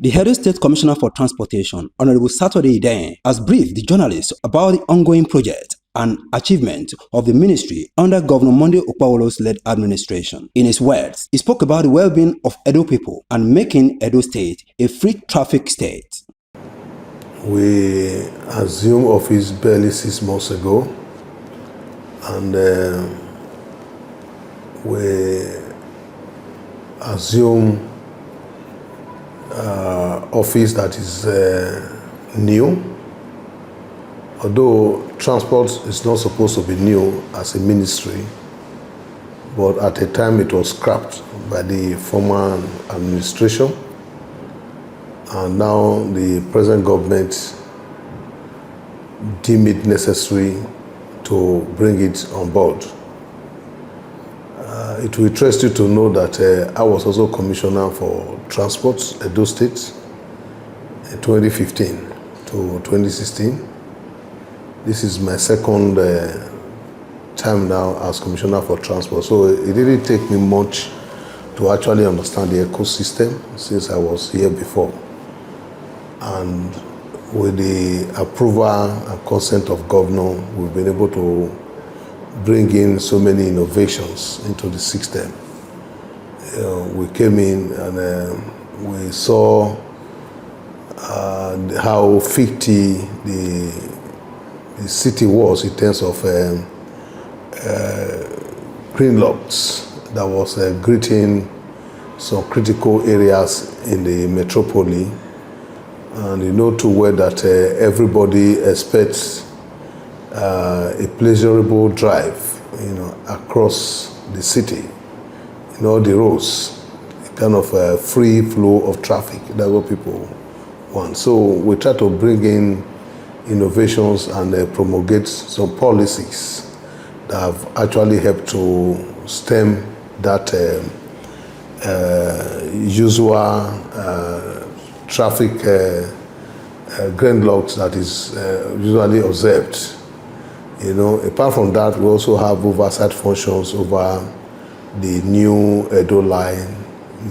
The Edo State Commissioner for Transportation, Honorable Saturday Idehen, has briefed the journalists about the ongoing project and achievement of the ministry under Governor Monday Okpebholo's led administration. In his words, he spoke about the well-being of Edo people and making Edo State a free traffic state. We assumed office barely 6 months ago, and we assume office that is new. Although transport is not supposed to be new as a ministry, but at a time it was scrapped by the former administration, and now the present government deem it necessary to bring it on board. It will interest you to know that I was also Commissioner for Transport, Edo State, in 2015 to 2016. This is my second time now as Commissioner for Transport, so it didn't take me much to actually understand the ecosystem since I was here before. And with the approval and consent of Governor, we've been able to bring in so many innovations into the system. We came in and we saw how 50 the city was in terms of green lots that was greeting some critical areas in the metropole. And you know too well that everybody expects a pleasurable drive, across the city, in all the roads, a kind of a free flow of traffic. That's what people want. So we try to bring in innovations and promulgate some policies that have actually helped to stem that usual traffic gridlock that is usually observed. Apart from that, we also have oversight functions over the new Edo line,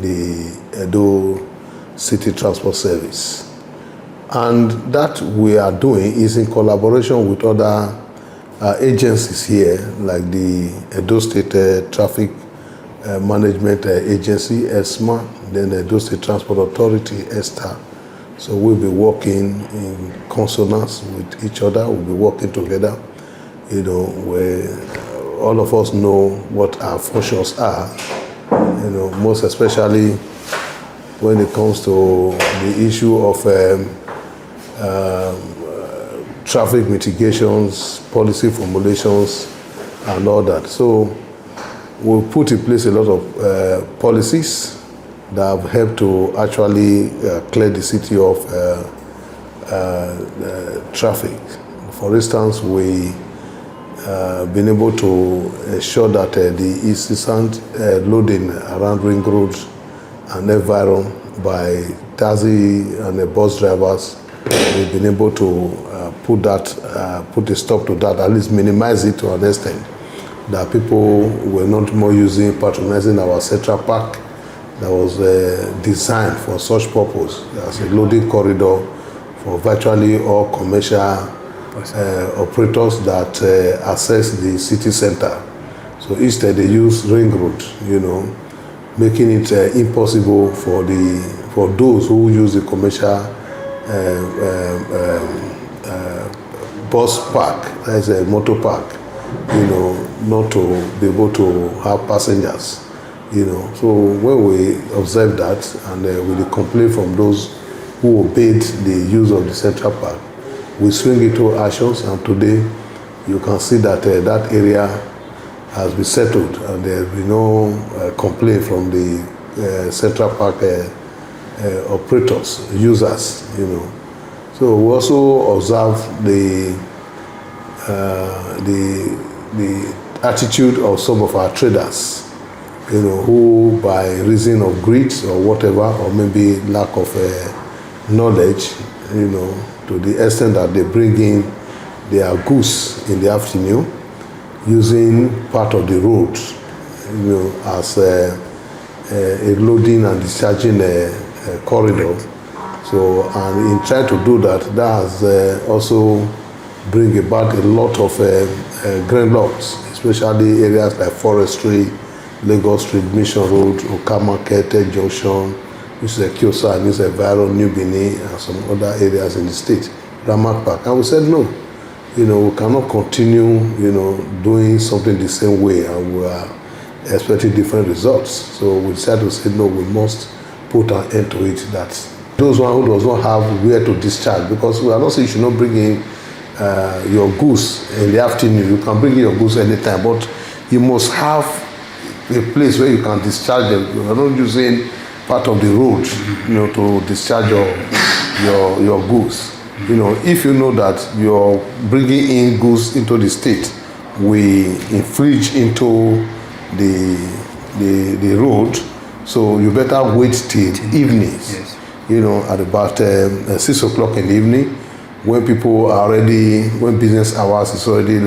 the Edo City Transport Service. And that we are doing is in collaboration with other agencies here, like the Edo State Traffic Management Agency, ESMA, then the Edo State Transport Authority, ESTA. So we'll be working in consonance with each other, we'll be working together, where all of us know what our functions are, most especially when it comes to the issue of traffic mitigations, policy formulations, and all that. So we'll put in place a lot of policies that have helped to actually clear the city of traffic. For instance, we been able to ensure that the incessant loading around Ring Road and environ by taxi and bus drivers, we've been able to put a stop to that, at least minimize it to an extent, that people were not more patronizing our Central Park that was designed for such purpose as a loading corridor for virtually all commercial operators that access the city center. So instead they use Ring Road, making it impossible for those who use the commercial bus park, that is a motor park, not to be able to have passengers. So when we observe that and with the complaint from those who obeyed the use of the Central Park, we swing into actions, and today you can see that that area has been settled and there has been no complaint from the Central Park operators, users, So we also observe the attitude of some of our traders, who by reason of greed or whatever, or maybe lack of knowledge, to the extent that they bring in their goods in the afternoon using part of the road, as a loading and discharging corridor, So, and in trying to do that, that has also bring about a lot of gridlocks, especially areas like Forestry, Lagos Street, Mission Road, Oka Market, Junction, this is Kiosa, this is Viro, New Benin, and some other areas in the state, Ramat Park. And we said no, we cannot continue, doing something the same way, and we are expecting different results. So we decided to say no, we must put an end to it. That those one who does not have where to discharge, because we are not saying you should not bring in your goods in the afternoon. You can bring in your goods anytime, but you must have a place where you can discharge them. You are not using part of the road, to discharge your goods. If you know that you're bringing in goods into the state, we infringe into the road, so you better wait till evenings. Yes. At about 6 o'clock in the evening, when people are already, when business hours is already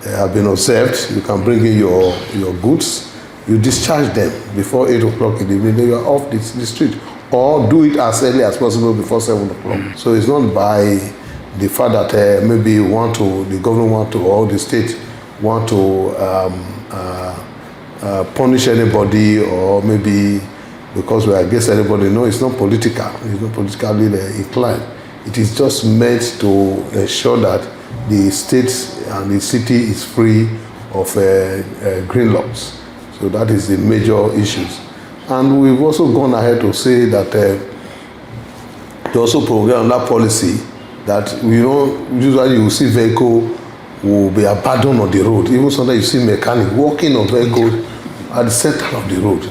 have been observed, you can bring in your goods. You discharge them before 8 o'clock in the evening, then you are off the street. Or do it as early as possible before 7 o'clock. So it's not by the fact that maybe the government want to, or the state want to punish anybody, or maybe because we are against anybody. No, it's not political. It's not politically inclined. It is just meant to ensure that the state and the city is free of gridlocks. So that is the major issues. And we've also gone ahead to say that to also program that policy that usually you see vehicle will be abandoned on the road. Even sometimes you see mechanic walking on vehicles at the center of the road.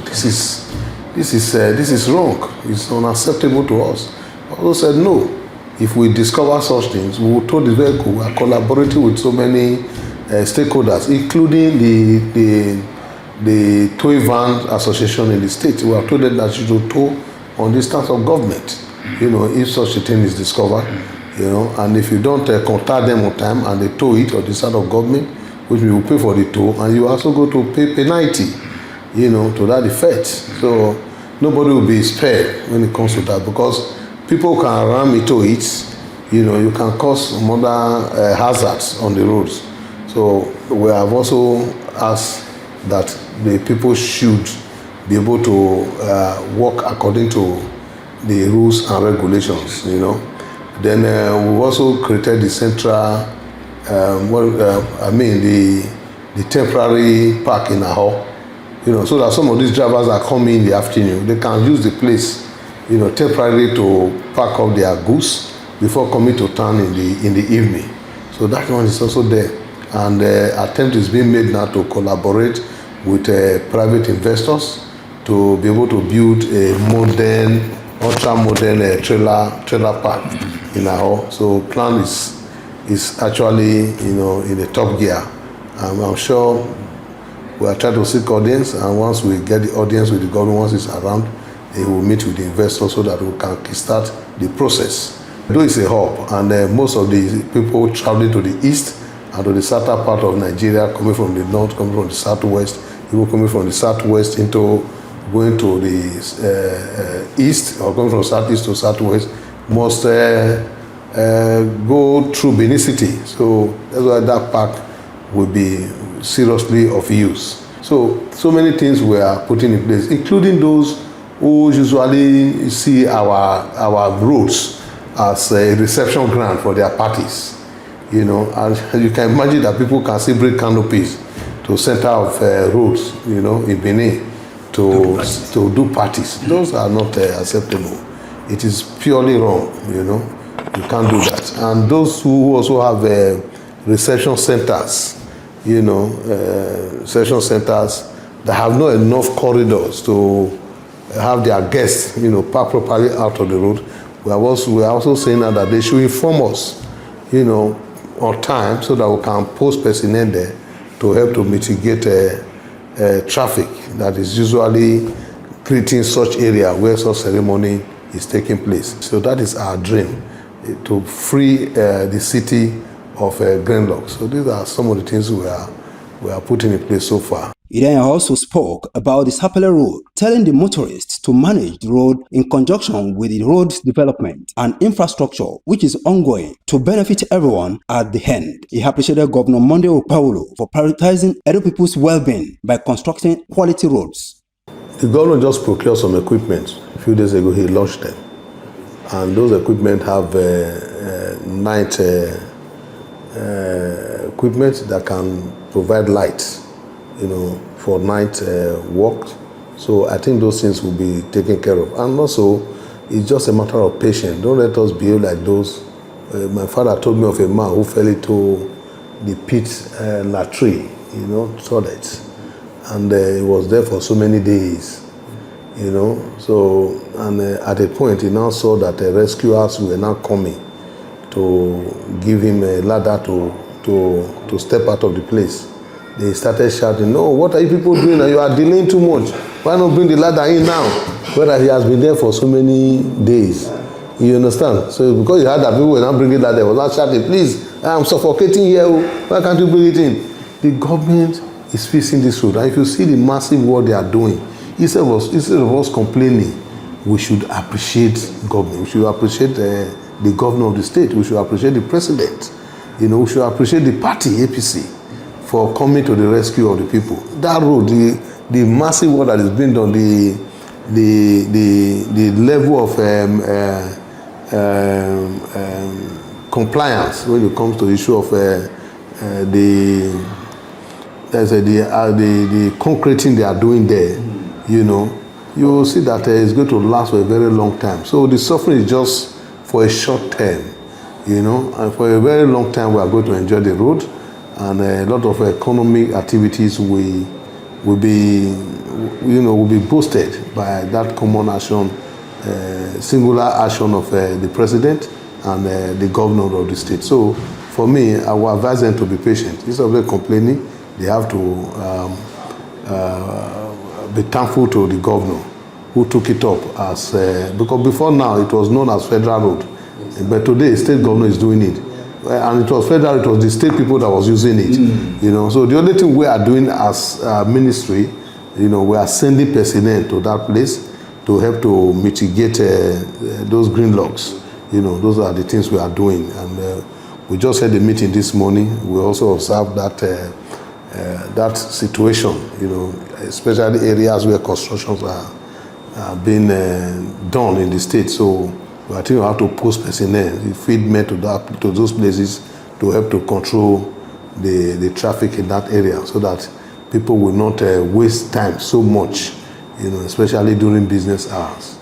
This is wrong. It's unacceptable to us. We also said no. If we discover such things, we will tow the vehicle. We are collaborating with so many stakeholders, including the tow van association in the state. We have told them that you should tow on the stance of government. If such a thing is discovered, and if you don't contact them on time and they tow it on the side of government, which we will pay for the tow, and you also go to pay penalty, to that effect. So nobody will be spared when it comes to that, because people can ram into it. You can cause some other hazards on the roads. So we have also asked that the people should be able to work according to the rules and regulations. Then we've also created the central, the temporary park in Aho. So that some of these drivers are coming in the afternoon, they can use the place, temporarily to park up their goods before coming to town in the evening. So that one is also there. And attempt is being made now to collaborate with private investors to be able to build a modern, ultra-modern trailer park in Aho. So plan is actually, in the top gear. I'm sure we are trying to seek audience, and once we get the audience with the government, once it's around, they will meet with the investors so that we can kickstart the process. Though it's a hub, and most of the people traveling to the east and to the southern part of Nigeria, coming from the north, coming from the southwest, people coming from the southwest into going to the east, or coming from southeast to southwest, must go through Benin City. So that's why that park will be seriously of use. So many things we are putting in place, including those who usually see our roads as a reception ground for their parties. And you can imagine that people can still bring canopies to center of roads, in Benin to do parties. Those are not acceptable. It is purely wrong. You can't do that. And those who also have reception centers, reception centers that have not enough corridors to have their guests, park properly out of the road. We are also saying that they should inform us, on time, so that we can post personnel there to help to mitigate traffic that is usually creating such area where such ceremony is taking place. So that is our dream, to free the city of gridlocks. So these are some of the things we are putting in place so far. Idehen also spoke about the Sapele Road, telling the motorists to manage the road in conjunction with the road development and infrastructure, which is ongoing to benefit everyone at the end. He appreciated Governor Monday Okpebholo for prioritizing Edo people's well-being by constructing quality roads. The governor just procured some equipment. A few days ago, he launched them. And those equipment have night equipment that can provide light, for night work. So I think those things will be taken care of. And also, it's just a matter of patience. Don't let us behave like those. My father told me of a man who fell into the pit latrine, toilet. And he was there for so many days, So, and at a point, he now saw that rescuers were now coming to give him a ladder to step out of the place. They started shouting, "No, what are you people doing? You are delaying too much. Why not bring the ladder in now?" Whereas he has been there for so many days. You understand? So because he heard that people were not bringing ladder, he was not shouting, "Please, I am suffocating here. Why can't you bring it in?" The government is fixing this road. And if you see the massive work they are doing, instead of us complaining, we should appreciate government. We should appreciate the governor of the state. We should appreciate the president. We should appreciate the party, APC, for coming to the rescue of the people. That road, the massive work that is being done, the level of compliance when it comes to the issue of the concreting they are doing there, you will see that it's going to last for a very long time. So the suffering is just for a short term, and for a very long time we are going to enjoy the road, and a lot of economic activities will be boosted by that common action, singular action of the president and the governor of the state. So for me, I will advise them to be patient. Instead of them complaining, they have to be thankful to the governor who took it up as, because before now it was known as federal road, but today state governor is doing it. And it was federal, it was the state people that was using it, So the only thing we are doing as ministry, we are sending personnel to that place to help to mitigate those green logs. Those are the things we are doing. And we just had a meeting this morning. We also observed that situation, especially areas where constructions are being done in the state. So I think we have to post personnel, feed men to those places to help to control the traffic in that area, so that people will not waste time so much, especially during business hours.